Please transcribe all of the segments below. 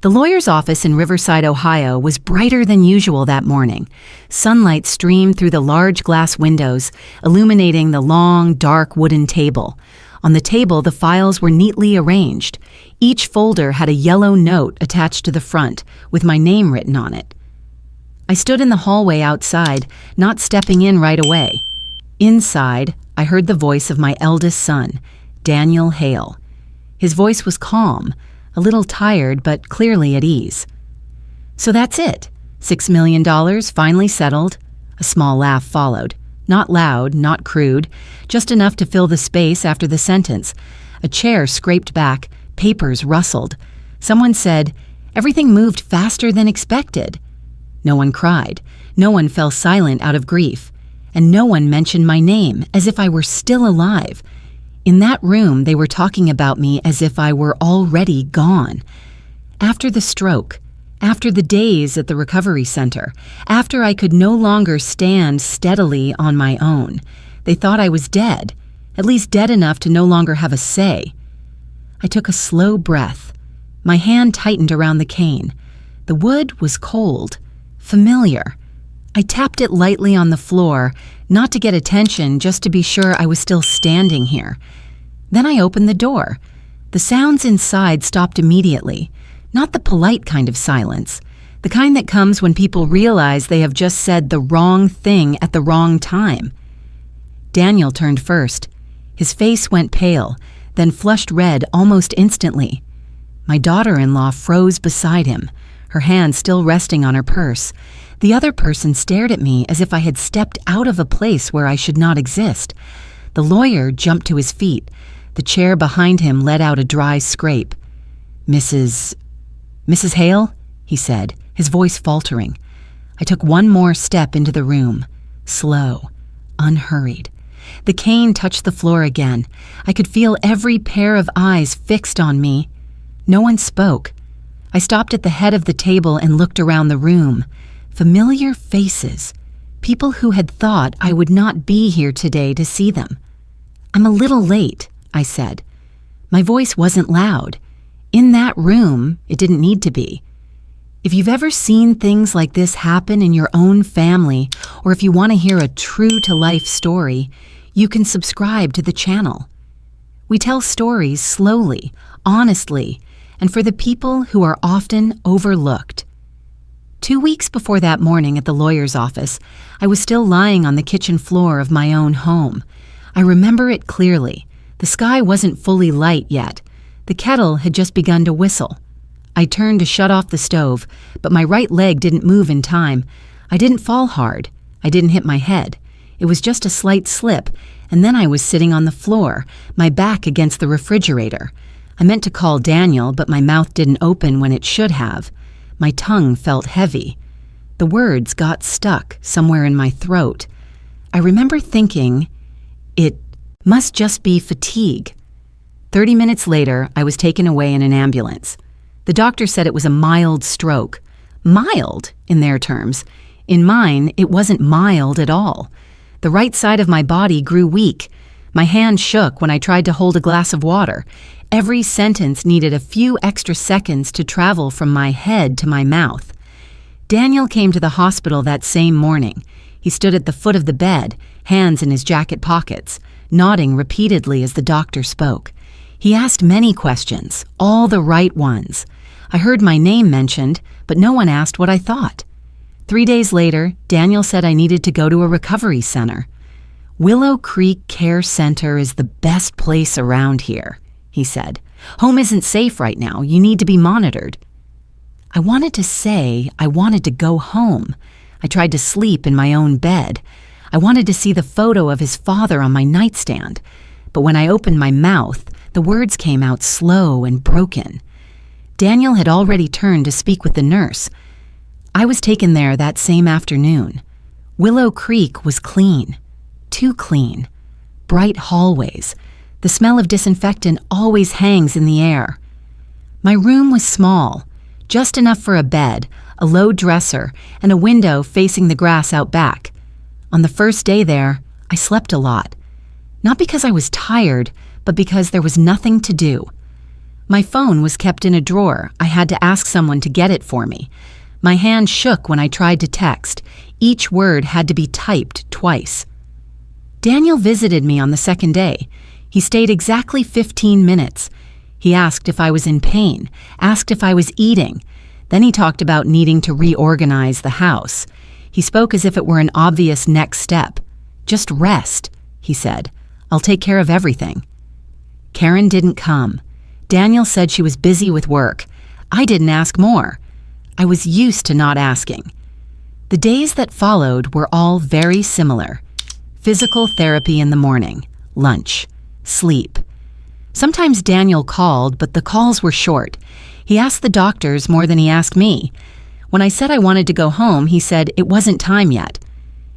The lawyer's office in Riverside, Ohio, was brighter than usual that morning. Sunlight streamed through the large glass windows, illuminating the long, dark wooden table. On the table, the files were neatly arranged. Each folder had a yellow note attached to the front, with my name written on it. I stood in the hallway outside, not stepping in right away. Inside, I heard the voice of my eldest son, Daniel Hale. His voice was calm, a little tired, but clearly at ease. "So that's it. $6 million, finally settled." A small laugh followed. Not loud, not crude, just enough to fill the space after the sentence. A chair scraped back, papers rustled. Someone said, "Everything moved faster than expected." No one cried. No one fell silent out of grief. And no one mentioned my name, as if I were still alive. In that room, they were talking about me as if I were already gone. After the stroke, after the days at the recovery center, after I could no longer stand steadily on my own, they thought I was dead, at least dead enough to no longer have a say. I took a slow breath. My hand tightened around the cane. The wood was cold, familiar. I tapped it lightly on the floor, not to get attention, just to be sure I was still standing here. Then I opened the door. The sounds inside stopped immediately. Not the polite kind of silence, the kind that comes when people realize they have just said the wrong thing at the wrong time. Daniel turned first. His face went pale, then flushed red almost instantly. My daughter-in-law froze beside him, her hand still resting on her purse. The other person stared at me as if I had stepped out of a place where I should not exist. The lawyer jumped to his feet. The chair behind him let out a dry scrape. Mrs. Hale?" he said, his voice faltering. I took one more step into the room, slow, unhurried. The cane touched the floor again. I could feel every pair of eyes fixed on me. No one spoke. I stopped at the head of the table and looked around the room. Familiar faces, people who had thought I would not be here today to see them. "I'm a little late," I said. My voice wasn't loud. In that room, it didn't need to be. If you've ever seen things like this happen in your own family, or if you want to hear a true-to-life story, you can subscribe to the channel. We tell stories slowly, honestly, and for the people who are often overlooked. 2 weeks before that morning at the lawyer's office, I was still lying on the kitchen floor of my own home. I remember it clearly. The sky wasn't fully light yet. The kettle had just begun to whistle. I turned to shut off the stove, but my right leg didn't move in time. I didn't fall hard. I didn't hit my head. It was just a slight slip, and then I was sitting on the floor, my back against the refrigerator. I meant to call Daniel, but my mouth didn't open when it should have. My tongue felt heavy. The words got stuck somewhere in my throat. I remember thinking, it must just be fatigue. 30 minutes later, I was taken away in an ambulance. The doctor said it was a mild stroke. Mild, in their terms. In mine, it wasn't mild at all. The right side of my body grew weak. My hand shook when I tried to hold a glass of water. Every sentence needed a few extra seconds to travel from my head to my mouth. Daniel came to the hospital that same morning. He stood at the foot of the bed, hands in his jacket pockets, nodding repeatedly as the doctor spoke. He asked many questions, all the right ones. I heard my name mentioned, but no one asked what I thought. 3 days later, Daniel said I needed to go to a recovery center. "Willow Creek Care Center is the best place around here," he said. "Home isn't safe right now. You need to be monitored." I wanted to say I wanted to go home. I tried to sleep in my own bed. I wanted to see the photo of his father on my nightstand. But when I opened my mouth, the words came out slow and broken. Daniel had already turned to speak with the nurse. I was taken there that same afternoon. Willow Creek was clean. Too clean. Bright hallways. The smell of disinfectant always hangs in the air. My room was small, just enough for a bed, a low dresser, and a window facing the grass out back. On the first day there, I slept a lot. Not because I was tired, but because there was nothing to do. My phone was kept in a drawer. I had to ask someone to get it for me. My hand shook when I tried to text. Each word had to be typed twice. Daniel visited me on the second day. He stayed exactly 15 minutes. He asked if I was in pain, asked if I was eating. Then he talked about needing to reorganize the house. He spoke as if it were an obvious next step. "Just rest," he said. "I'll take care of everything." Karen didn't come. Daniel said she was busy with work. I didn't ask more. I was used to not asking. The days that followed were all very similar. Physical therapy in the morning, lunch, sleep. Sometimes Daniel called, but the calls were short. He asked the doctors more than he asked me. When I said I wanted to go home, he said it wasn't time yet.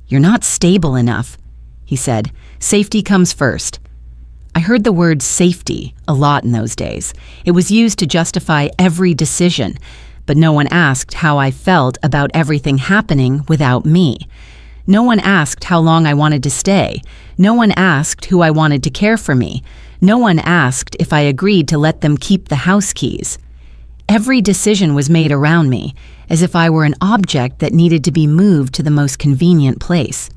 "You're not stable enough," he said. "Safety comes first." I heard the word safety a lot in those days. It was used to justify every decision, but no one asked how I felt about everything happening without me. No one asked how long I wanted to stay. No one asked who I wanted to care for me. No one asked if I agreed to let them keep the house keys. Every decision was made around me, as if I were an object that needed to be moved to the most convenient place.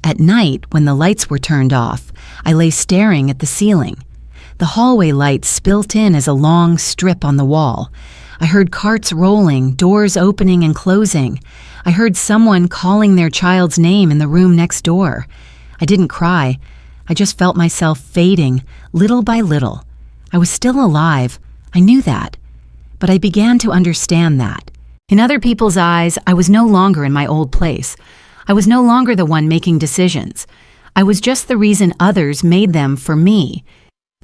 At night, when the lights were turned off, I lay staring at the ceiling. The hallway light spilt in as a long strip on the wall. I heard carts rolling, doors opening and closing. I heard someone calling their child's name in the room next door. I didn't cry. I just felt myself fading, little by little. I was still alive. I knew that. But I began to understand that. In other people's eyes, I was no longer in my old place. I was no longer the one making decisions. I was just the reason others made them for me.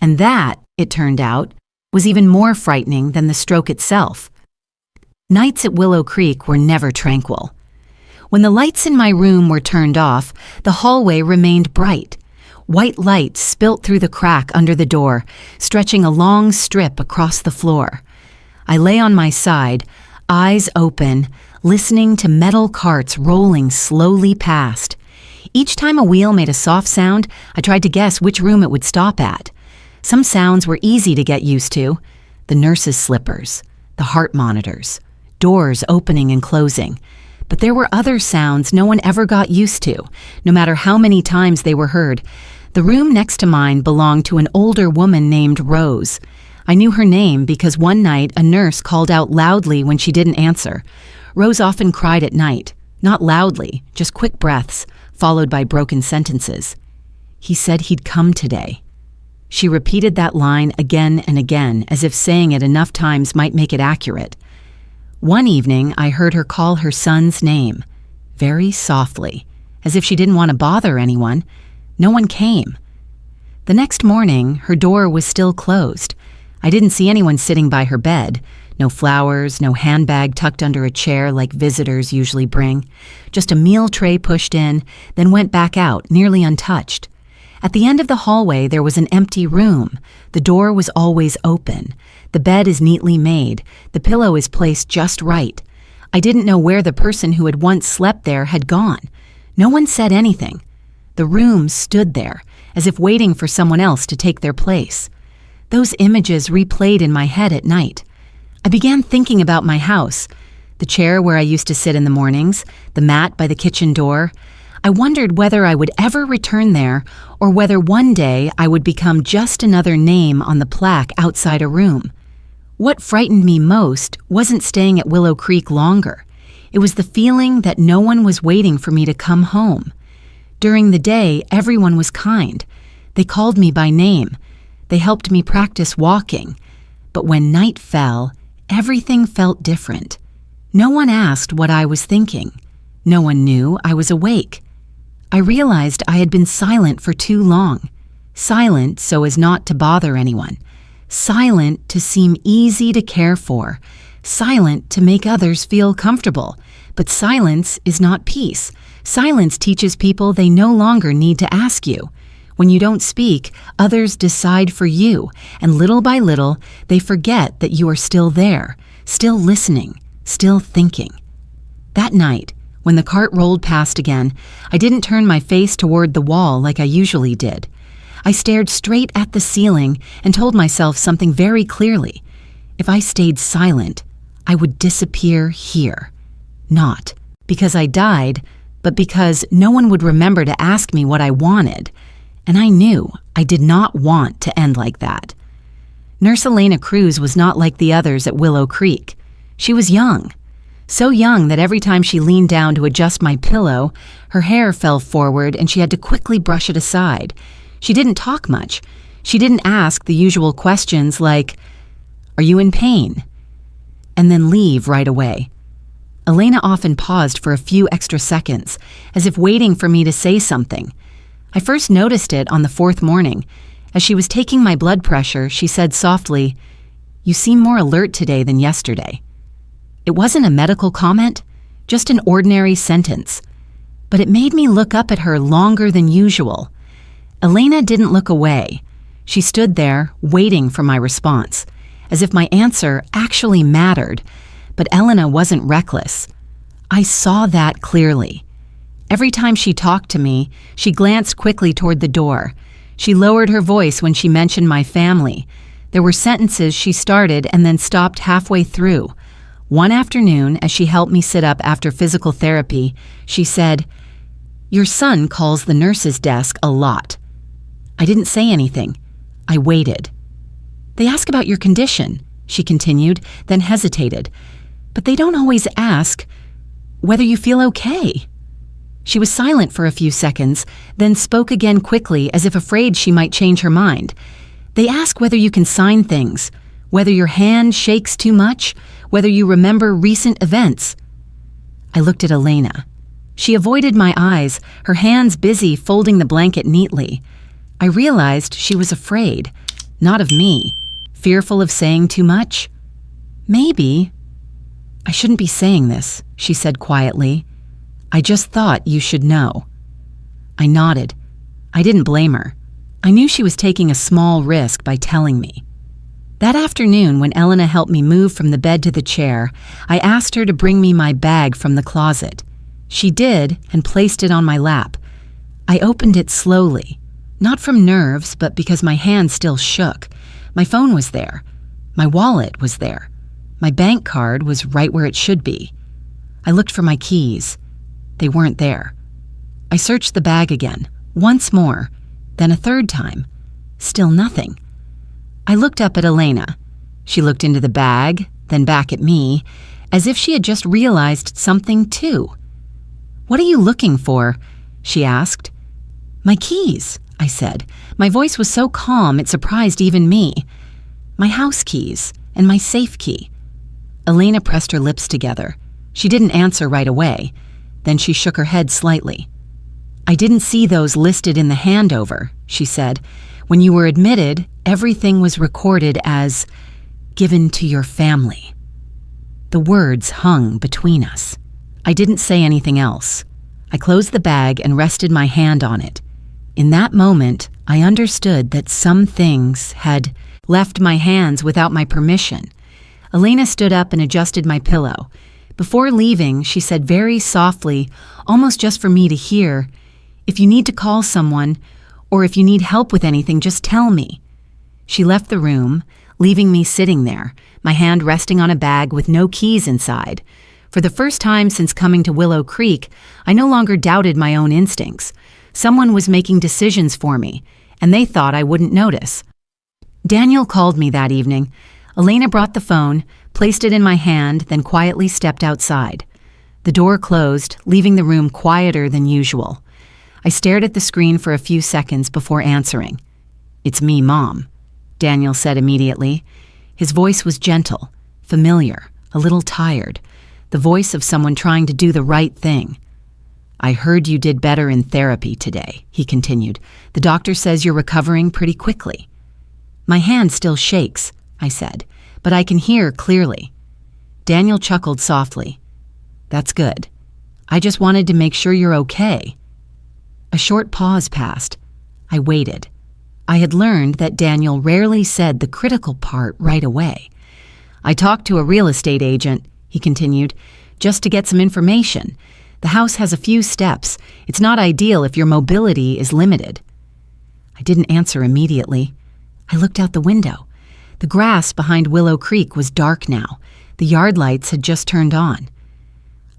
And that, it turned out, was even more frightening than the stroke itself. Nights at Willow Creek were never tranquil. When the lights in my room were turned off, the hallway remained bright. White light spilt through the crack under the door, stretching a long strip across the floor. I lay on my side, eyes open, listening to metal carts rolling slowly past. Each time a wheel made a soft sound, I tried to guess which room it would stop at. Some sounds were easy to get used to. The nurse's slippers, the heart monitors, doors opening and closing. But there were other sounds no one ever got used to, no matter how many times they were heard. The room next to mine belonged to an older woman named Rose. I knew her name because one night a nurse called out loudly when she didn't answer. Rose often cried at night, not loudly, just quick breaths, followed by broken sentences. "He said he'd come today." She repeated that line again and again, as if saying it enough times might make it accurate. One evening, I heard her call her son's name, very softly, as if she didn't want to bother anyone. No one came. The next morning, her door was still closed. I didn't see anyone sitting by her bed. No flowers, no handbag tucked under a chair like visitors usually bring. Just a meal tray pushed in, then went back out, nearly untouched. At the end of the hallway, there was an empty room. The door was always open. The bed is neatly made. The pillow is placed just right. I didn't know where the person who had once slept there had gone. No one said anything. The room stood there, as if waiting for someone else to take their place. Those images replayed in my head at night. I began thinking about my house, the chair where I used to sit in the mornings, the mat by the kitchen door. I wondered whether I would ever return there or whether one day I would become just another name on the plaque outside a room. What frightened me most wasn't staying at Willow Creek longer. It was the feeling that no one was waiting for me to come home. During the day, everyone was kind. They called me by name. They helped me practice walking. But when night fell, everything felt different. No one asked what I was thinking. No one knew I was awake. I realized I had been silent for too long. Silent so as not to bother anyone. Silent to seem easy to care for. Silent to make others feel comfortable. But silence is not peace. Silence teaches people they no longer need to ask you. When you don't speak, others decide for you, and little by little, they forget that you are still there, still listening, still thinking. That night, when the cart rolled past again, I didn't turn my face toward the wall like I usually did. I stared straight at the ceiling and told myself something very clearly. If I stayed silent, I would disappear here. Not because I died, but because no one would remember to ask me what I wanted. And I knew I did not want to end like that. Nurse Elena Cruz was not like the others at Willow Creek. She was young. So young that every time she leaned down to adjust my pillow, her hair fell forward and she had to quickly brush it aside. She didn't talk much. She didn't ask the usual questions like, "Are you in pain?" and then leave right away. Elena often paused for a few extra seconds, as if waiting for me to say something. I first noticed it on the fourth morning. As she was taking my blood pressure, she said softly, "You seem more alert today than yesterday." It wasn't a medical comment, just an ordinary sentence. But it made me look up at her longer than usual. Elena didn't look away. She stood there, waiting for my response, as if my answer actually mattered. But Elena wasn't reckless. I saw that clearly. Every time she talked to me, she glanced quickly toward the door. She lowered her voice when she mentioned my family. There were sentences she started and then stopped halfway through. One afternoon, as she helped me sit up after physical therapy, she said, "Your son calls the nurse's desk a lot." I didn't say anything. I waited. "They ask about your condition," she continued, then hesitated. "But they don't always ask whether you feel okay." She was silent for a few seconds, then spoke again quickly as if afraid she might change her mind. "They ask whether you can sign things, whether your hand shakes too much, whether you remember recent events." I looked at Elena. She avoided my eyes, her hands busy folding the blanket neatly. I realized she was afraid, not of me, fearful of saying too much. "Maybe." "I shouldn't be saying this," she said quietly. "I just thought you should know." I nodded. I didn't blame her. I knew she was taking a small risk by telling me. That afternoon, when Elena helped me move from the bed to the chair, I asked her to bring me my bag from the closet. She did and placed it on my lap. I opened it slowly, not from nerves, but because my hand still shook. My phone was there. My wallet was there. My bank card was right where it should be. I looked for my keys. They weren't there. I searched the bag again, once more, then a third time. Still nothing. I looked up at Elena. She looked into the bag, then back at me, as if she had just realized something too. "What are you looking for?" she asked. "My keys," I said. My voice was so calm it surprised even me. "My house keys and my safe key." Elena pressed her lips together. She didn't answer right away. Then she shook her head slightly. "I didn't see those listed in the handover," she said. "When you were admitted, everything was recorded as given to your family." The words hung between us. I didn't say anything else. I closed the bag and rested my hand on it. In that moment, I understood that some things had left my hands without my permission. Elena stood up and adjusted my pillow. Before leaving, she said very softly, almost just for me to hear, "If you need to call someone, or if you need help with anything, just tell me." She left the room, leaving me sitting there, my hand resting on a bag with no keys inside. For the first time since coming to Willow Creek, I no longer doubted my own instincts. Someone was making decisions for me, and they thought I wouldn't notice. Daniel called me that evening. Elena brought the phone, placed it in my hand, then quietly stepped outside. The door closed, leaving the room quieter than usual. I stared at the screen for a few seconds before answering. "It's me, Mom," Daniel said immediately. His voice was gentle, familiar, a little tired, the voice of someone trying to do the right thing. "I heard you did better in therapy today," he continued. "The doctor says you're recovering pretty quickly." "My hand still shakes," I said, "but I can hear clearly." Daniel chuckled softly. "That's good. I just wanted to make sure you're okay." A short pause passed. I waited. I had learned that Daniel rarely said the critical part right away. "I talked to a real estate agent," he continued, "just to get some information. The house has a few steps. It's not ideal if your mobility is limited." I didn't answer immediately. I looked out the window. The grass behind Willow Creek was dark now. The yard lights had just turned on.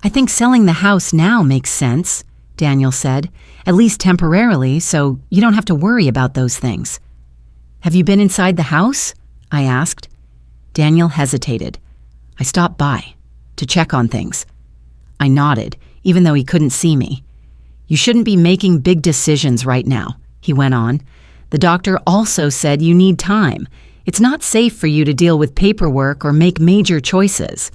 "I think selling the house now makes sense," Daniel said, "at least temporarily, so you don't have to worry about those things." "Have you been inside the house?" I asked. Daniel hesitated. "I stopped by to check on things." I nodded, even though he couldn't see me. "You shouldn't be making big decisions right now," he went on. "The doctor also said you need time. It's not safe for you to deal with paperwork or make major choices."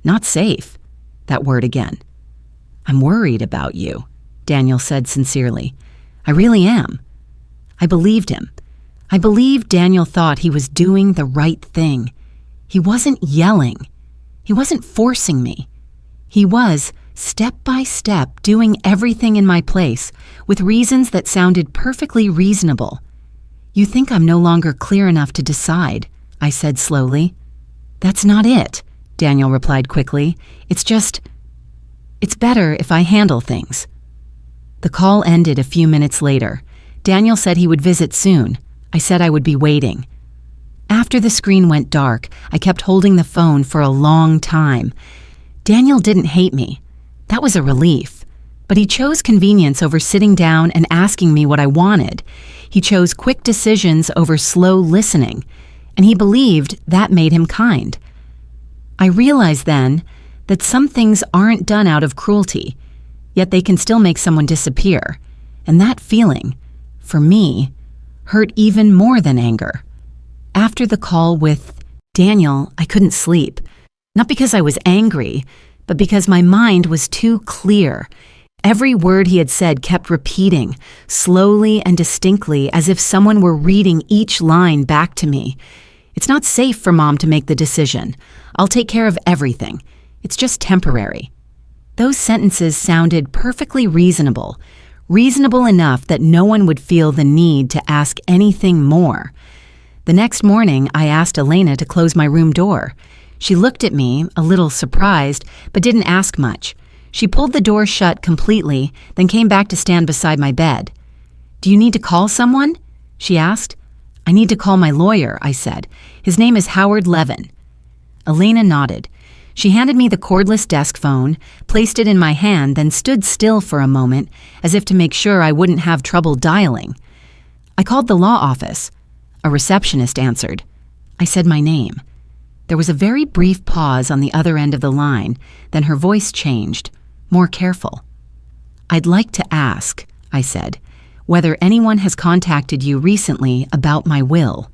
"Not safe." That word again. "I'm worried about you," Daniel said sincerely. "I really am." I believed him. I believed Daniel thought he was doing the right thing. He wasn't yelling. He wasn't forcing me. He was, step by step, doing everything in my place with reasons that sounded perfectly reasonable. "You think I'm no longer clear enough to decide," I said slowly. "That's not it," Daniel replied quickly. It's better if I handle things." The call ended a few minutes later. Daniel said he would visit soon. I said I would be waiting. After the screen went dark, I kept holding the phone for a long time. Daniel didn't hate me. That was a relief. But he chose convenience over sitting down and asking me what I wanted. He chose quick decisions over slow listening, and he believed that made him kind. I realized then that some things aren't done out of cruelty, yet they can still make someone disappear. And that feeling, for me, hurt even more than anger. After the call with Daniel, I couldn't sleep. Not because I was angry, but because my mind was too clear. Every word he had said kept repeating, slowly and distinctly, as if someone were reading each line back to me. "It's not safe for Mom to make the decision. I'll take care of everything. It's just temporary." Those sentences sounded perfectly reasonable enough that no one would feel the need to ask anything more. The next morning, I asked Elena to close my room door. She looked at me, a little surprised, but didn't ask much. She pulled the door shut completely, then came back to stand beside my bed. "Do you need to call someone?" she asked. "I need to call my lawyer," I said. "His name is Howard Levin." Elena nodded. She handed me the cordless desk phone, placed it in my hand, then stood still for a moment, as if to make sure I wouldn't have trouble dialing. "I called the law office." A receptionist answered. I said my name. There was a very brief pause on the other end of the line, then her voice changed, more careful. "I'd like to ask," I said, "whether anyone has contacted you recently about my will."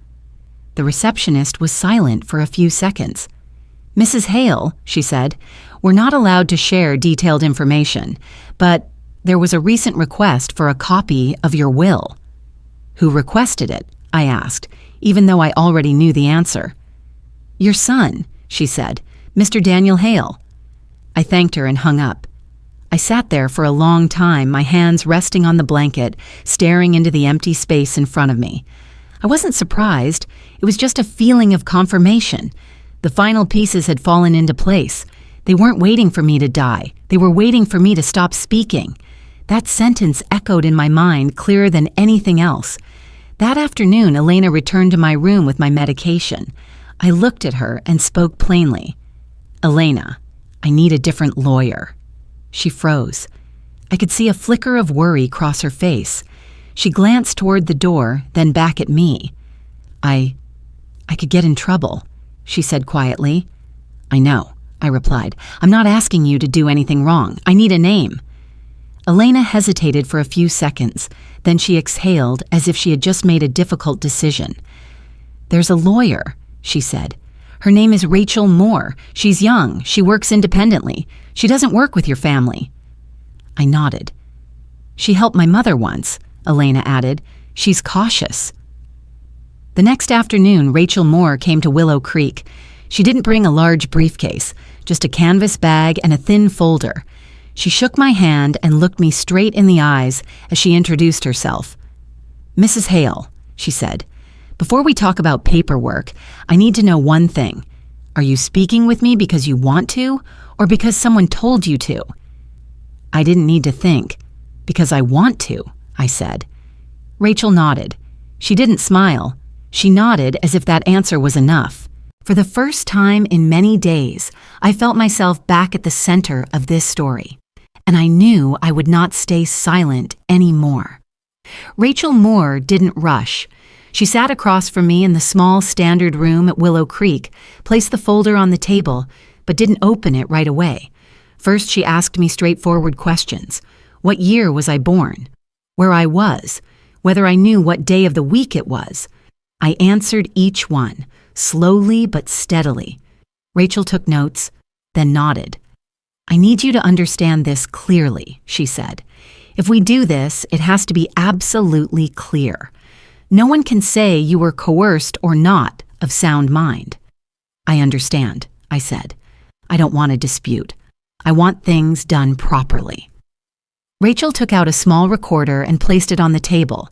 The receptionist was silent for a few seconds. "Mrs. Hale," she said, "we're not allowed to share detailed information, but there was a recent request for a copy of your will." "Who requested it?" I asked, even though I already knew the answer. "Your son," she said, "Mr. Daniel Hale." I thanked her and hung up. I sat there for a long time, my hands resting on the blanket, staring into the empty space in front of me. I wasn't surprised. It was just a feeling of confirmation. The final pieces had fallen into place. They weren't waiting for me to die. They were waiting for me to stop speaking. That sentence echoed in my mind clearer than anything else. That afternoon, Elena returned to my room with my medication. I looked at her and spoke plainly. "Elena, I need a different lawyer." She froze. I could see a flicker of worry cross her face. She glanced toward the door, then back at me. I could get in trouble," she said quietly. "I know," I replied. "I'm not asking you to do anything wrong. I need a name." Elena hesitated for a few seconds. Then she exhaled as if she had just made a difficult decision. "There's a lawyer," she said. "Her name is Rachel Moore. She's young. She works independently. She doesn't work with your family." I nodded. "She helped my mother once," Elena added. "She's cautious." The next afternoon, Rachel Moore came to Willow Creek. She didn't bring a large briefcase, just a canvas bag and a thin folder. She shook my hand and looked me straight in the eyes as she introduced herself. "Mrs. Hale," she said, "before we talk about paperwork, I need to know one thing. Are you speaking with me because you want to, or because someone told you to?" I didn't need to think. "Because I want to," I said. Rachel nodded. She didn't smile. She nodded as if that answer was enough. For the first time in many days, I felt myself back at the center of this story, and I knew I would not stay silent anymore. Rachel Moore didn't rush. She sat across from me in the small standard room at Willow Creek, placed the folder on the table, but didn't open it right away. First, she asked me straightforward questions. What year was I born? Where I was? Whether I knew what day of the week it was? I answered each one, slowly but steadily. Rachel took notes, then nodded. I need you to understand this clearly, she said. If we do this, it has to be absolutely clear. No one can say you were coerced or not of sound mind. I understand, I said. I don't want a dispute. I want things done properly. Rachel took out a small recorder and placed it on the table.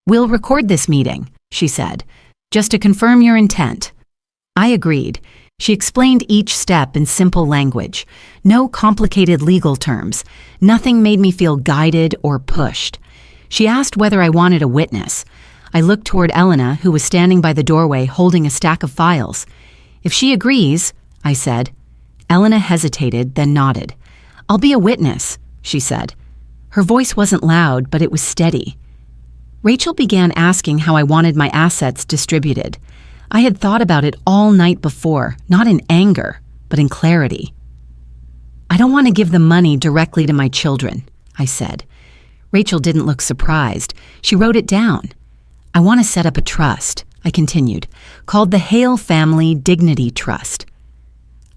We'll record this meeting, she said, just to confirm your intent. I agreed. She explained each step in simple language. No complicated legal terms. Nothing made me feel guided or pushed. She asked whether I wanted a witness. I looked toward Elena, who was standing by the doorway holding a stack of files. If she agrees, I said. Elena hesitated, then nodded. I'll be a witness, she said. Her voice wasn't loud, but it was steady. Rachel began asking how I wanted my assets distributed. I had thought about it all night before, not in anger, but in clarity. I don't want to give the money directly to my children, I said. Rachel didn't look surprised. She wrote it down. I want to set up a trust, I continued, called the Hale Family Dignity Trust.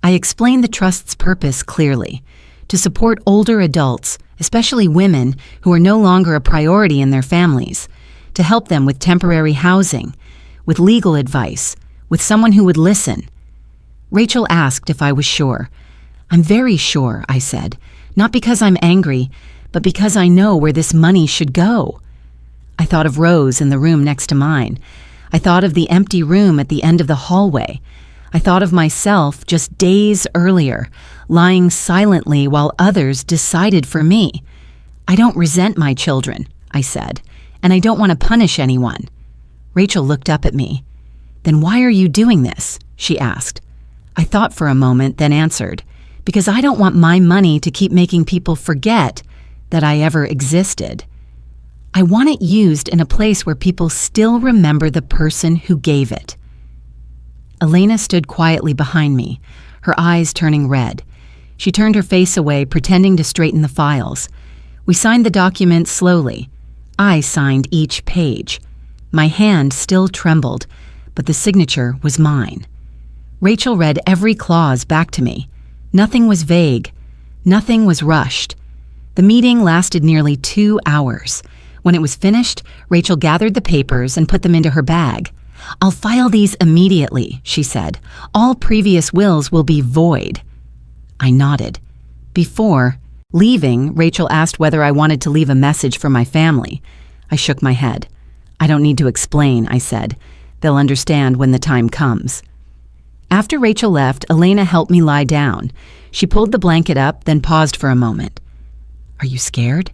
I explained the trust's purpose clearly, to support older adults, especially women who are no longer a priority in their families, to help them with temporary housing, with legal advice, with someone who would listen. Rachel asked if I was sure. I'm very sure, I said, not because I'm angry, but because I know where this money should go. I thought of Rose in the room next to mine. I thought of the empty room at the end of the hallway. I thought of myself just days earlier, lying silently while others decided for me. I don't resent my children, I said, and I don't want to punish anyone. Rachel looked up at me. Then why are you doing this? She asked. I thought for a moment, then answered, because I don't want my money to keep making people forget that I ever existed. I want it used in a place where people still remember the person who gave it. Elena stood quietly behind me, her eyes turning red. She turned her face away, pretending to straighten the files. We signed the document slowly. I signed each page. My hand still trembled, but the signature was mine. Rachel read every clause back to me. Nothing was vague. Nothing was rushed. The meeting lasted nearly 2 hours. When it was finished, Rachel gathered the papers and put them into her bag. I'll file these immediately, she said. All previous wills will be void. I nodded. Before leaving, Rachel asked whether I wanted to leave a message for my family. I shook my head. I don't need to explain, I said. They'll understand when the time comes. After Rachel left, Elena helped me lie down. She pulled the blanket up, then paused for a moment. Are you scared?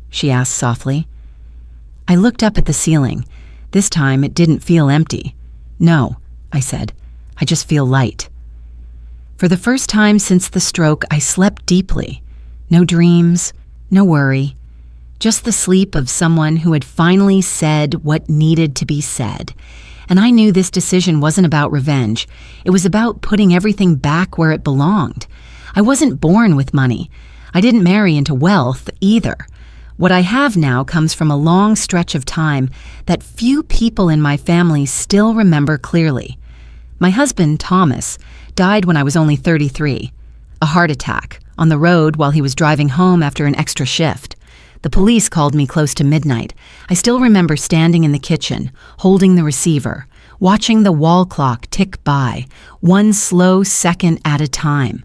She asked softly. I looked up at the ceiling. This time it didn't feel empty. No, I said. I just feel light. For the first time since the stroke, I slept deeply. No dreams, no worry. Just the sleep of someone who had finally said what needed to be said. And I knew this decision wasn't about revenge. It was about putting everything back where it belonged. I wasn't born with money. I didn't marry into wealth either. What I have now comes from a long stretch of time that few people in my family still remember clearly. My husband, Thomas, died when I was only 33. A heart attack, on the road while he was driving home after an extra shift. The police called me close to midnight. I still remember standing in the kitchen, holding the receiver, watching the wall clock tick by, one slow second at a time.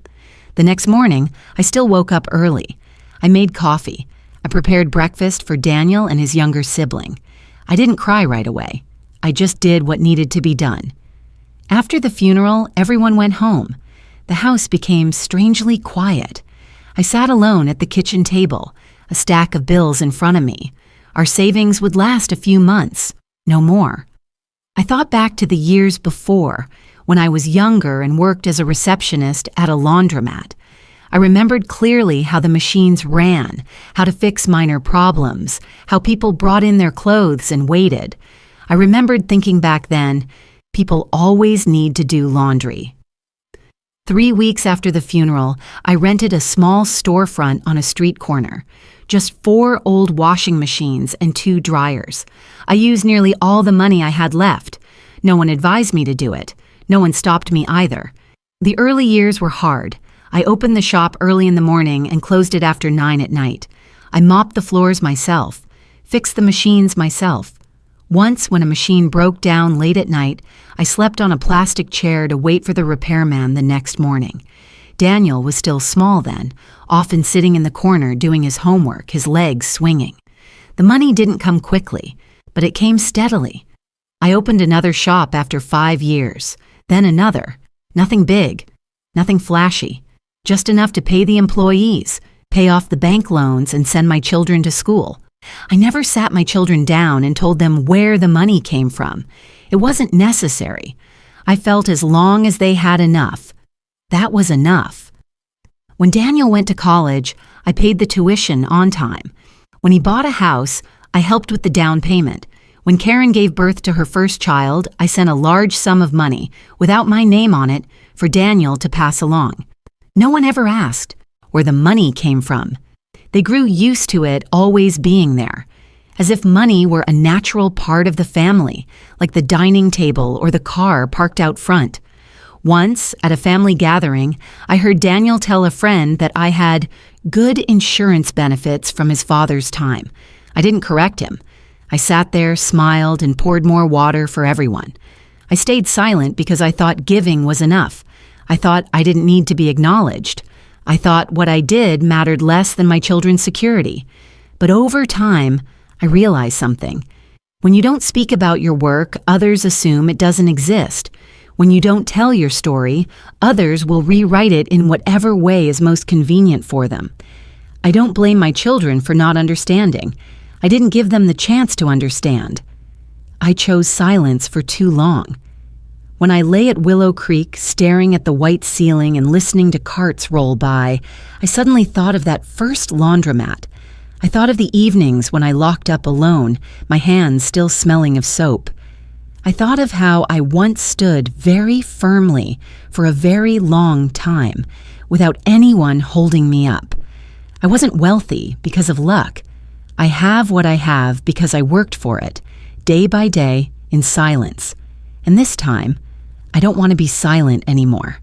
The next morning, I still woke up early. I made coffee. I prepared breakfast for Daniel and his younger sibling. I didn't cry right away. I just did what needed to be done. After the funeral, everyone went home. The house became strangely quiet. I sat alone at the kitchen table, a stack of bills in front of me. Our savings would last a few months, no more. I thought back to the years before, when I was younger and worked as a receptionist at a laundromat. I remembered clearly how the machines ran, how to fix minor problems, how people brought in their clothes and waited. I remembered thinking back then, people always need to do laundry. 3 weeks after the funeral, I rented a small storefront on a street corner. Just 4 old washing machines and 2 dryers. I used nearly all the money I had left. No one advised me to do it. No one stopped me either. The early years were hard. I opened the shop early in the morning and closed it after 9 at night. I mopped the floors myself, fixed the machines myself. Once, when a machine broke down late at night, I slept on a plastic chair to wait for the repairman the next morning. Daniel was still small then, often sitting in the corner doing his homework, his legs swinging. The money didn't come quickly, but it came steadily. I opened another shop after 5 years, then another. Nothing big, nothing flashy, just enough to pay the employees, pay off the bank loans, and send my children to school. I never sat my children down and told them where the money came from. It wasn't necessary. I felt as long as they had enough, that was enough. When Daniel went to college, I paid the tuition on time. When he bought a house, I helped with the down payment. When Karen gave birth to her first child, I sent a large sum of money, without my name on it, for Daniel to pass along. No one ever asked where the money came from. They grew used to it always being there, as if money were a natural part of the family, like the dining table or the car parked out front. Once, at a family gathering, I heard Daniel tell a friend that I had good insurance benefits from his father's time. I didn't correct him. I sat there, smiled, and poured more water for everyone. I stayed silent because I thought giving was enough. I thought I didn't need to be acknowledged. I thought what I did mattered less than my children's security. But over time, I realized something. When you don't speak about your work, others assume it doesn't exist. When you don't tell your story, others will rewrite it in whatever way is most convenient for them. I don't blame my children for not understanding. I didn't give them the chance to understand. I chose silence for too long. When I lay at Willow Creek, staring at the white ceiling and listening to carts roll by, I suddenly thought of that first laundromat. I thought of the evenings when I locked up alone, my hands still smelling of soap. I thought of how I once stood very firmly for a very long time, without anyone holding me up. I wasn't wealthy because of luck. I have what I have because I worked for it, day by day, in silence. And this time, I don't want to be silent anymore.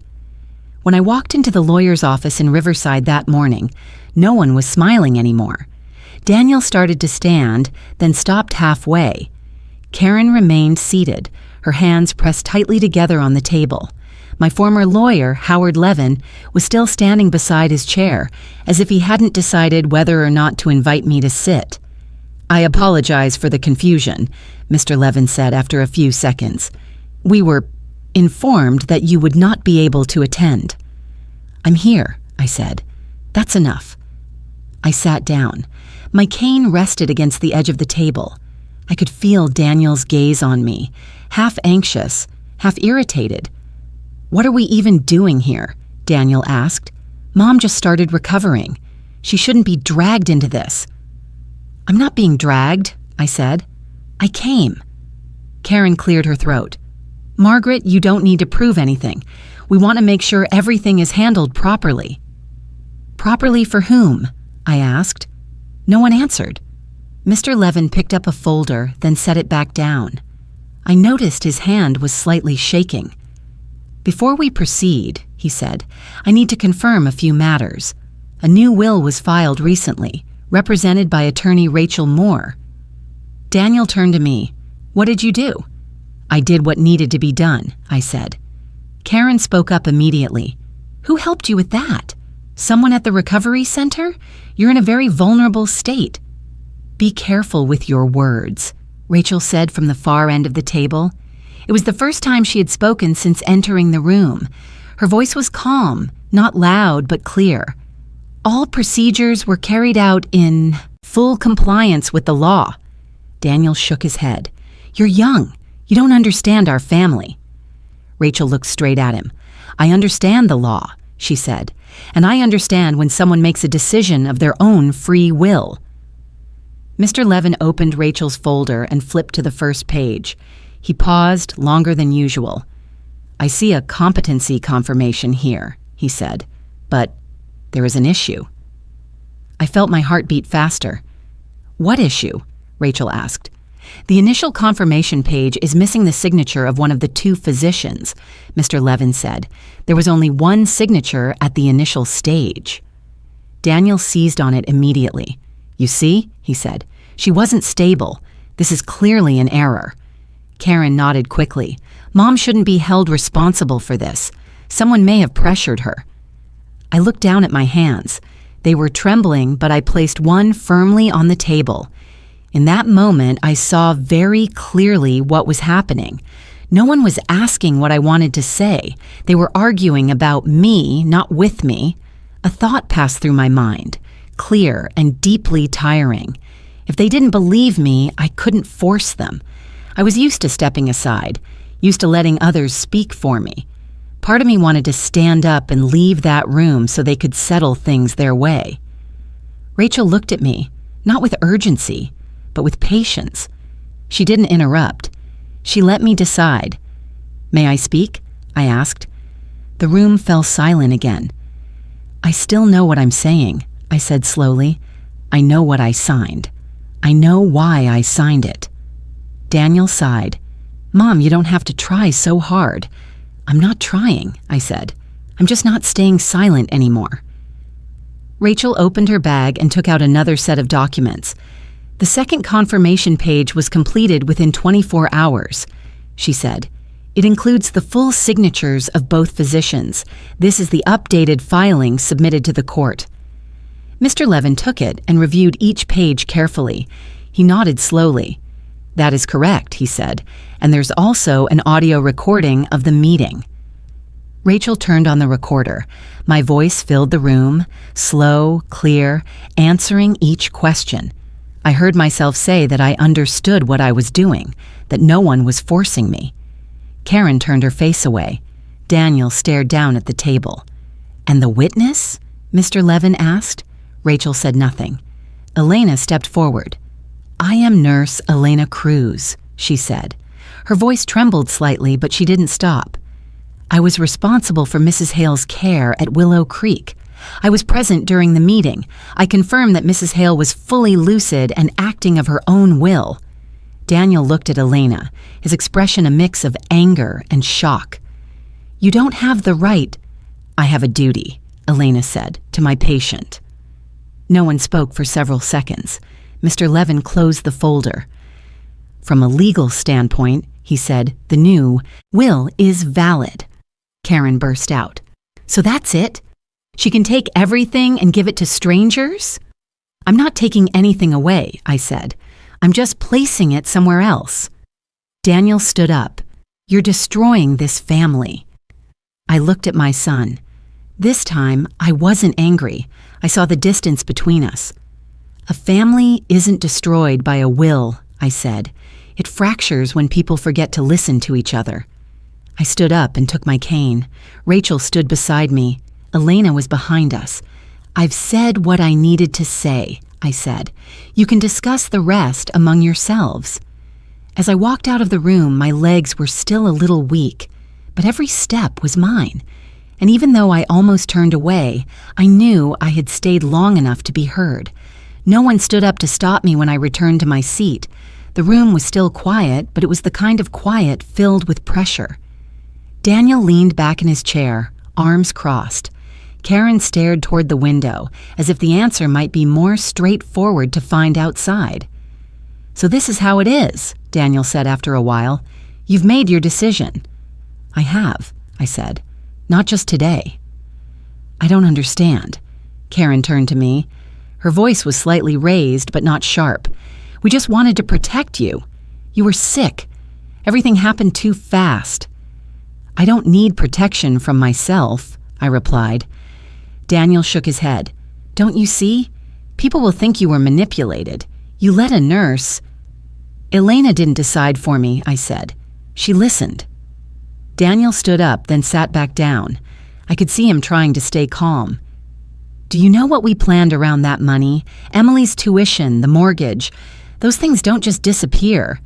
When I walked into the lawyer's office in Riverside that morning, no one was smiling anymore. Daniel started to stand, then stopped halfway. Karen remained seated, her hands pressed tightly together on the table. My former lawyer, Howard Levin, was still standing beside his chair, as if he hadn't decided whether or not to invite me to sit. "I apologize for the confusion," Mr. Levin said after a few seconds. "We were informed that you would not be able to attend." "I'm here," I said. "That's enough." I sat down. My cane rested against the edge of the table. I could feel Daniel's gaze on me, half anxious, half irritated. "What are we even doing here?" Daniel asked. "Mom just started recovering. She shouldn't be dragged into this." "I'm not being dragged," I said. "I came." Karen cleared her throat. "Margaret, you don't need to prove anything. We want to make sure everything is handled properly." "Properly for whom?" I asked. No one answered. Mr. Levin picked up a folder, then set it back down. I noticed his hand was slightly shaking. "Before we proceed," he said, "I need to confirm a few matters. A new will was filed recently, represented by attorney Rachel Moore." Daniel turned to me. "What did you do?" "I did what needed to be done," I said. Karen spoke up immediately. "Who helped you with that? Someone at the recovery center? You're in a very vulnerable state." "Be careful with your words," Rachel said from the far end of the table. It was the first time she had spoken since entering the room. Her voice was calm, not loud but clear. "All procedures were carried out in full compliance with the law." Daniel shook his head. "You're young. You don't understand our family." Rachel looked straight at him. "I understand the law," she said, "and I understand when someone makes a decision of their own free will." Mr. Levin opened Rachel's folder and flipped to the first page. He paused longer than usual. "I see a competency confirmation here," he said, "but there is an issue." I felt my heart beat faster. "What issue?" Rachel asked. "The initial confirmation page is missing the signature of one of the two physicians," Mr. Levin said. "There was only one signature at the initial stage." Daniel seized on it immediately. "You see," he said, "she wasn't stable. This is clearly an error." Karen nodded quickly. "Mom shouldn't be held responsible for this. Someone may have pressured her." I looked down at my hands. They were trembling, but I placed one firmly on the table. In that moment, I saw very clearly what was happening. No one was asking what I wanted to say. They were arguing about me, not with me. A thought passed through my mind, clear and deeply tiring. If they didn't believe me, I couldn't force them. I was used to stepping aside, used to letting others speak for me. Part of me wanted to stand up and leave that room so they could settle things their way. Rachel looked at me, not with urgency, but with patience. She didn't interrupt. She let me decide. "May I speak?" I asked. The room fell silent again. "I still know what I'm saying," I said slowly. "I know what I signed. I know why I signed it." Daniel sighed. "Mom, you don't have to try so hard." "I'm not trying," I said. "I'm just not staying silent anymore." Rachel opened her bag and took out another set of documents. The second confirmation page was completed within 24 hours, she said. "It includes the full signatures of both physicians. This is the updated filing submitted to the court." Mr. Levin took it and reviewed each page carefully. He nodded slowly. "That is correct," he said, "and there's also an audio recording of the meeting." Rachel turned on the recorder. My voice filled the room, slow, clear, answering each question. I heard myself say that I understood what I was doing, that no one was forcing me. Karen turned her face away. Daniel stared down at the table. "And the witness?" Mr. Levin asked. Rachel said nothing. Elena stepped forward. "I am Nurse Elena Cruz," she said. Her voice trembled slightly, but she didn't stop. "I was responsible for Mrs. Hale's care at Willow Creek. I was present during the meeting. I confirm that Mrs. Hale was fully lucid and acting of her own will." Daniel looked at Elena, his expression a mix of anger and shock. "You don't have the right—" "I have a duty," Elena said, "to my patient." No one spoke for several seconds. Mr. Levin closed the folder. "From a legal standpoint," he said, "the new will is valid." Karen burst out. "So that's it? She can take everything and give it to strangers?" "I'm not taking anything away," I said. "I'm just placing it somewhere else." Daniel stood up. "You're destroying this family." I looked at my son. This time, I wasn't angry. I saw the distance between us. "A family isn't destroyed by a will," I said. "It fractures when people forget to listen to each other." I stood up and took my cane. Rachel stood beside me. Elena was behind us. "I've said what I needed to say," I said. "You can discuss the rest among yourselves." As I walked out of the room, my legs were still a little weak, but every step was mine. And even though I almost turned away, I knew I had stayed long enough to be heard. No one stood up to stop me when I returned to my seat. The room was still quiet, but it was the kind of quiet filled with pressure. Daniel leaned back in his chair, arms crossed. Karen stared toward the window, as if the answer might be more straightforward to find outside. "So this is how it is," Daniel said after a while. "You've made your decision." "I have," I said. "Not just today." "I don't understand." Karen turned to me. Her voice was slightly raised, but not sharp. "We just wanted to protect you. You were sick. Everything happened too fast." "I don't need protection from myself," I replied. Daniel shook his head. "Don't you see? People will think you were manipulated. You let a nurse—" "Elena didn't decide for me," I said. She listened. Daniel stood up, then sat back down. I could see him trying to stay calm. Do you know what we planned around that money? Emily's tuition, the mortgage. Those things don't just disappear.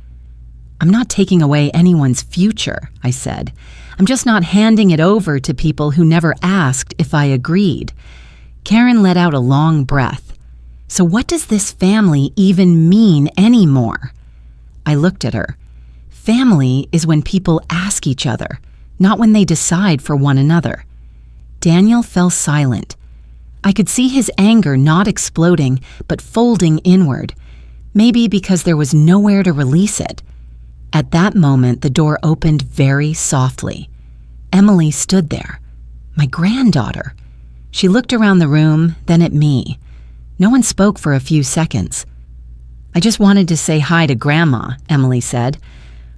I'm not taking away anyone's future, I said. I'm just not handing it over to people who never asked if I agreed. Karen let out a long breath. So what does this family even mean anymore? I looked at her. Family is when people ask each other, not when they decide for one another. Daniel fell silent. I could see his anger not exploding, but folding inward, maybe because there was nowhere to release it. At that moment, the door opened very softly. Emily stood there, my granddaughter. She looked around the room, then at me. No one spoke for a few seconds. I just wanted to say hi to Grandma, Emily said.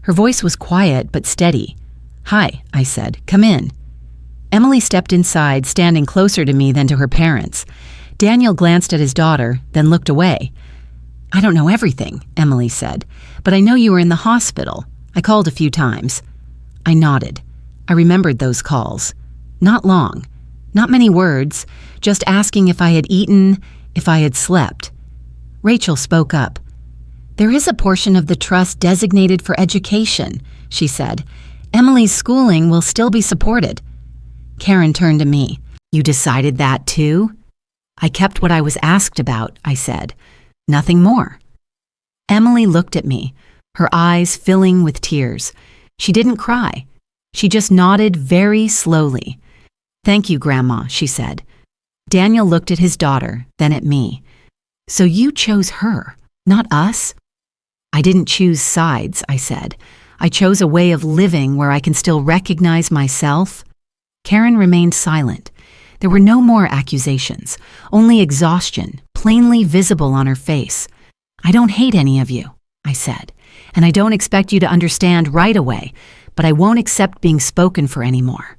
Her voice was quiet but steady. Hi, I said. Come in. Emily stepped inside, standing closer to me than to her parents. Daniel glanced at his daughter, then looked away. I don't know everything, Emily said, but I know you were in the hospital. I called a few times. I nodded. I remembered those calls. Not long. Not many words, just asking if I had eaten, if I had slept. Rachel spoke up. There is a portion of the trust designated for education, she said. Emily's schooling will still be supported. Karen turned to me. You decided that too? I kept what I was asked about, I said. Nothing more. Emily looked at me, her eyes filling with tears. She didn't cry. She just nodded very slowly. Thank you, Grandma, she said. Daniel looked at his daughter, then at me. So you chose her, not us? I didn't choose sides, I said. I chose a way of living where I can still recognize myself. Karen remained silent. There were no more accusations, only exhaustion, plainly visible on her face. I don't hate any of you, I said, and I don't expect you to understand right away, but I won't accept being spoken for anymore.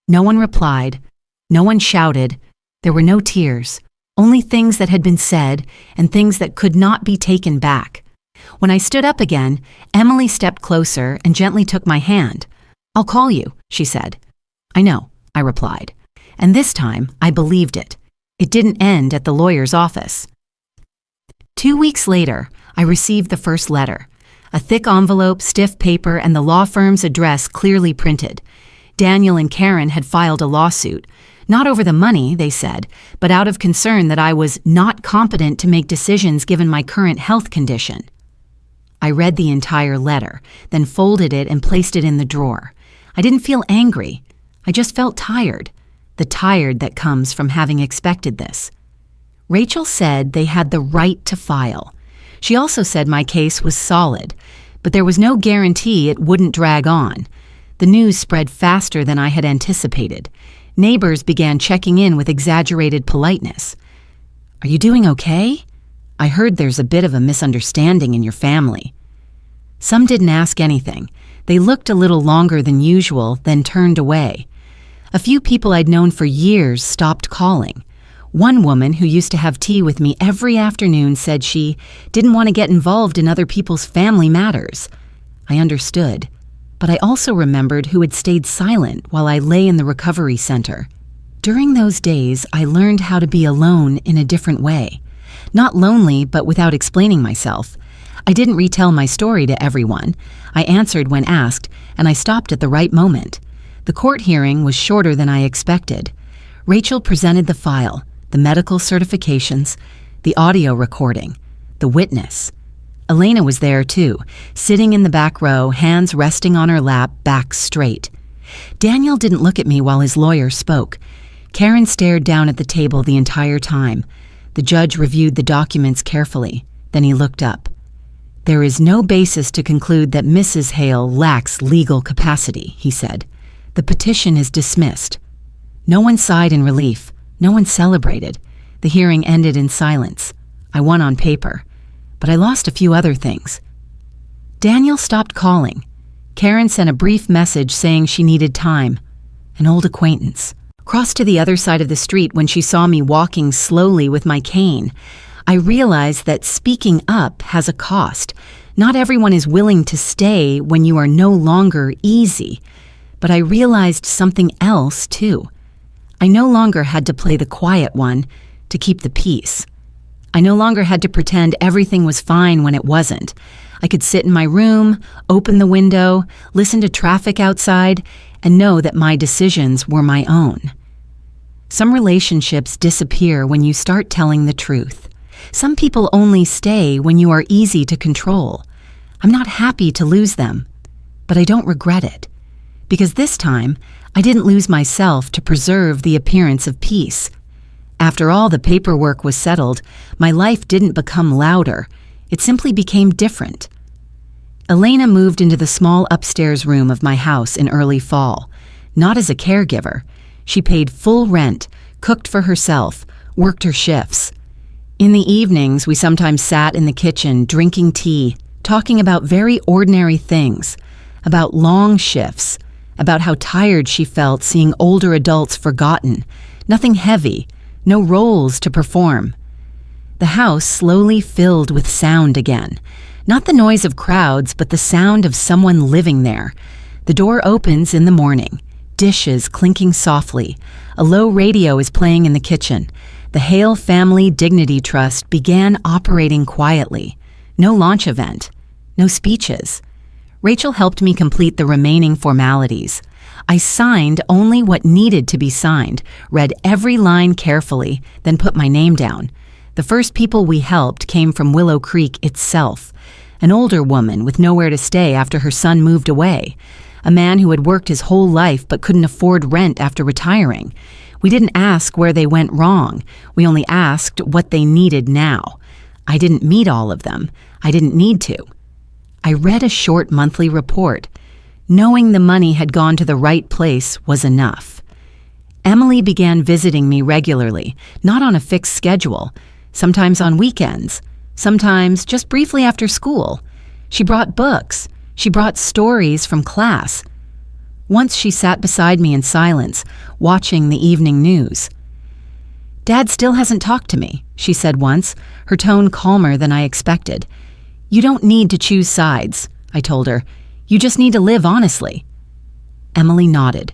No one replied. No one shouted. There were no tears, only things that had been said and things that could not be taken back. When I stood up again, Emily stepped closer and gently took my hand. I'll call you, she said. I know, I replied. And this time, I believed it. It didn't end at the lawyer's office. 2 weeks later, I received the first letter. A thick envelope, stiff paper, and the law firm's address clearly printed. Daniel and Karen had filed a lawsuit. Not over the money, they said, but out of concern that I was not competent to make decisions given my current health condition. I read the entire letter, then folded it and placed it in the drawer. I didn't feel angry. I just felt tired. The tired that comes from having expected this. Rachel said they had the right to file. She also said my case was solid, but there was no guarantee it wouldn't drag on. The news spread faster than I had anticipated. Neighbors began checking in with exaggerated politeness. Are you doing okay? I heard there's a bit of a misunderstanding in your family. Some didn't ask anything. They looked a little longer than usual, then turned away. A few people I'd known for years stopped calling. One woman who used to have tea with me every afternoon said she didn't want to get involved in other people's family matters. I understood, but I also remembered who had stayed silent while I lay in the recovery center. During those days, I learned how to be alone in a different way. Not lonely, but without explaining myself. I didn't retell my story to everyone. I answered when asked, and I stopped at the right moment. The court hearing was shorter than I expected. Rachel presented the file, the medical certifications, the audio recording, the witness. Elena was there too, sitting in the back row, hands resting on her lap, back straight. Daniel didn't look at me while his lawyer spoke. Karen stared down at the table the entire time. The judge reviewed the documents carefully. Then he looked up. There is no basis to conclude that Mrs. Hale lacks legal capacity, he said. The petition is dismissed. No one sighed in relief. No one celebrated. The hearing ended in silence. I won on paper, but I lost a few other things. Daniel stopped calling. Karen sent a brief message saying she needed time. An old acquaintance. Crossed to the other side of the street when she saw me walking slowly with my cane. I realized that speaking up has a cost, Not everyone is willing to stay when you are no longer easy. But I realized something else, too. I no longer had to play the quiet one to keep the peace. I no longer had to pretend everything was fine when it wasn't. I could sit in my room, open the window, listen to traffic outside, and know that my decisions were my own. Some relationships disappear when you start telling the truth. Some people only stay when you are easy to control. I'm not happy to lose them, but I don't regret it. Because this time, I didn't lose myself to preserve the appearance of peace. After all the paperwork was settled, my life didn't become louder. It simply became different. Elena moved into the small upstairs room of my house in early fall, not as a caregiver. She paid full rent, cooked for herself, worked her shifts. In the evenings, we sometimes sat in the kitchen drinking tea, talking about very ordinary things, about long shifts, about how tired she felt seeing older adults forgotten, nothing heavy, no roles to perform. The house slowly filled with sound again, not the noise of crowds, but the sound of someone living there. The door opens in the morning, dishes clinking softly, a low radio is playing in the kitchen. The Hale Family Dignity Trust began operating quietly. No launch event, no speeches. Rachel helped me complete the remaining formalities. I signed only what needed to be signed, read every line carefully, then put my name down. The first people we helped came from Willow Creek itself. An older woman with nowhere to stay after her son moved away. A man who had worked his whole life but couldn't afford rent after retiring. We didn't ask where they went wrong. We only asked what they needed now. I didn't meet all of them. I didn't need to. I read a short monthly report. Knowing the money had gone to the right place was enough. Emily began visiting me regularly, not on a fixed schedule, sometimes on weekends, sometimes just briefly after school. She brought books. She brought stories from class. Once she sat beside me in silence, watching the evening news. "Dad still hasn't talked to me," she said once, her tone calmer than I expected. "You don't need to choose sides," I told her. "You just need to live honestly." Emily nodded.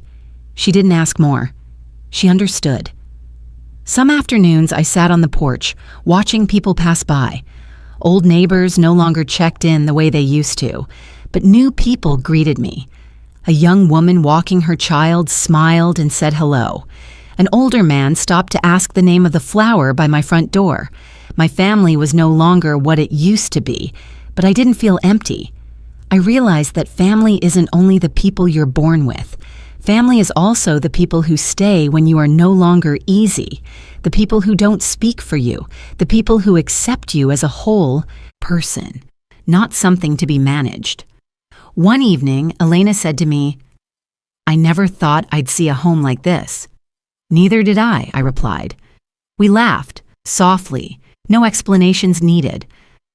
She didn't ask more. She understood. Some afternoons I sat on the porch, watching people pass by. Old neighbors no longer checked in the way they used to, but new people greeted me. A young woman walking her child smiled and said hello. An older man stopped to ask the name of the flower by my front door. My family was no longer what it used to be, but I didn't feel empty. I realized that family isn't only the people you're born with. Family is also the people who stay when you are no longer easy, the people who don't speak for you, the people who accept you as a whole person, not something to be managed. One evening, Elena said to me, "I never thought I'd see a home like this." "Neither did I," I replied. We laughed, softly, no explanations needed.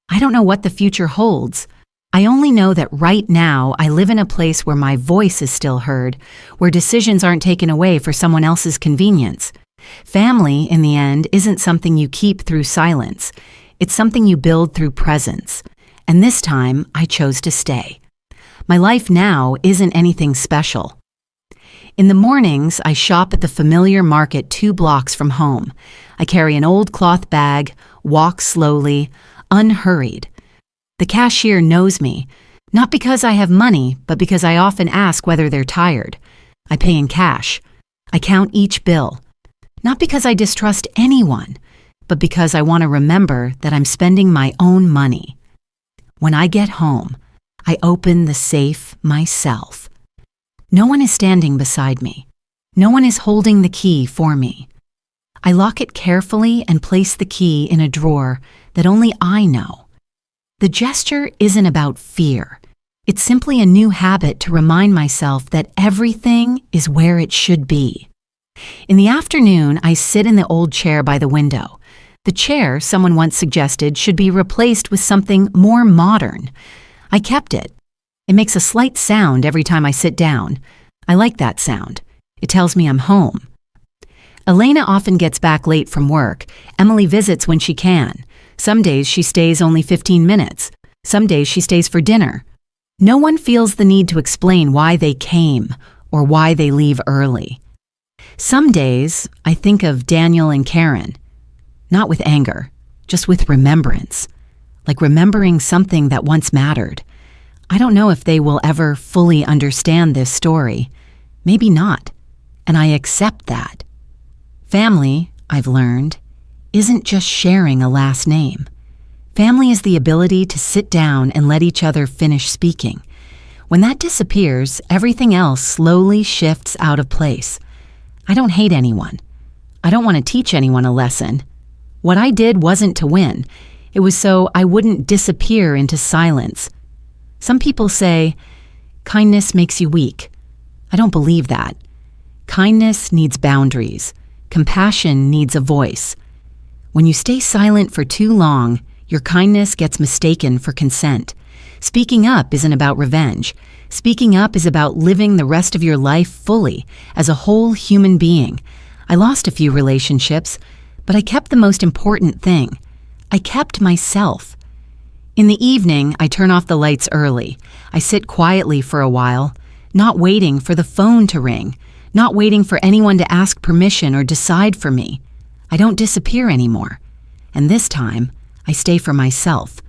I don't know what the future holds. I only know that right now I live in a place where my voice is still heard, where decisions aren't taken away for someone else's convenience. Family, in the end, isn't something you keep through silence. It's something you build through presence. And this time, I chose to stay. My life now isn't anything special. In the mornings, I shop at the familiar market 2 blocks from home. I carry an old cloth bag, walk slowly, unhurried. The cashier knows me, not because I have money, but because I often ask whether they're tired. I pay in cash. I count each bill. Not because I distrust anyone, but because I want to remember that I'm spending my own money. When I get home, I open the safe myself. No one is standing beside me. No one is holding the key for me. I lock it carefully and place the key in a drawer that only I know. The gesture isn't about fear. It's simply a new habit to remind myself that everything is where it should be. In the afternoon, I sit in the old chair by the window. The chair, someone once suggested, should be replaced with something more modern. I kept it. It makes a slight sound every time I sit down. I like that sound. It tells me I'm home. Elena often gets back late from work. Emily visits when she can. Some days she stays only 15 minutes. Some days she stays for dinner. No one feels the need to explain why they came or why they leave early. Some days I think of Daniel and Karen, not with anger, just with remembrance, like remembering something that once mattered. I don't know if they will ever fully understand this story. Maybe not, and I accept that. Family, I've learned, isn't just sharing a last name. Family is the ability to sit down and let each other finish speaking. When that disappears, everything else slowly shifts out of place. I don't hate anyone. I don't want to teach anyone a lesson. What I did wasn't to win. It was so I wouldn't disappear into silence. Some people say, kindness makes you weak. I don't believe that. Kindness needs boundaries. Compassion needs a voice. When you stay silent for too long, your kindness gets mistaken for consent. Speaking up isn't about revenge. Speaking up is about living the rest of your life fully, as a whole human being. I lost a few relationships, but I kept the most important thing. I kept myself. In the evening, I turn off the lights early. I sit quietly for a while, not waiting for the phone to ring, not waiting for anyone to ask permission or decide for me. I don't disappear anymore. And this time, I stay for myself.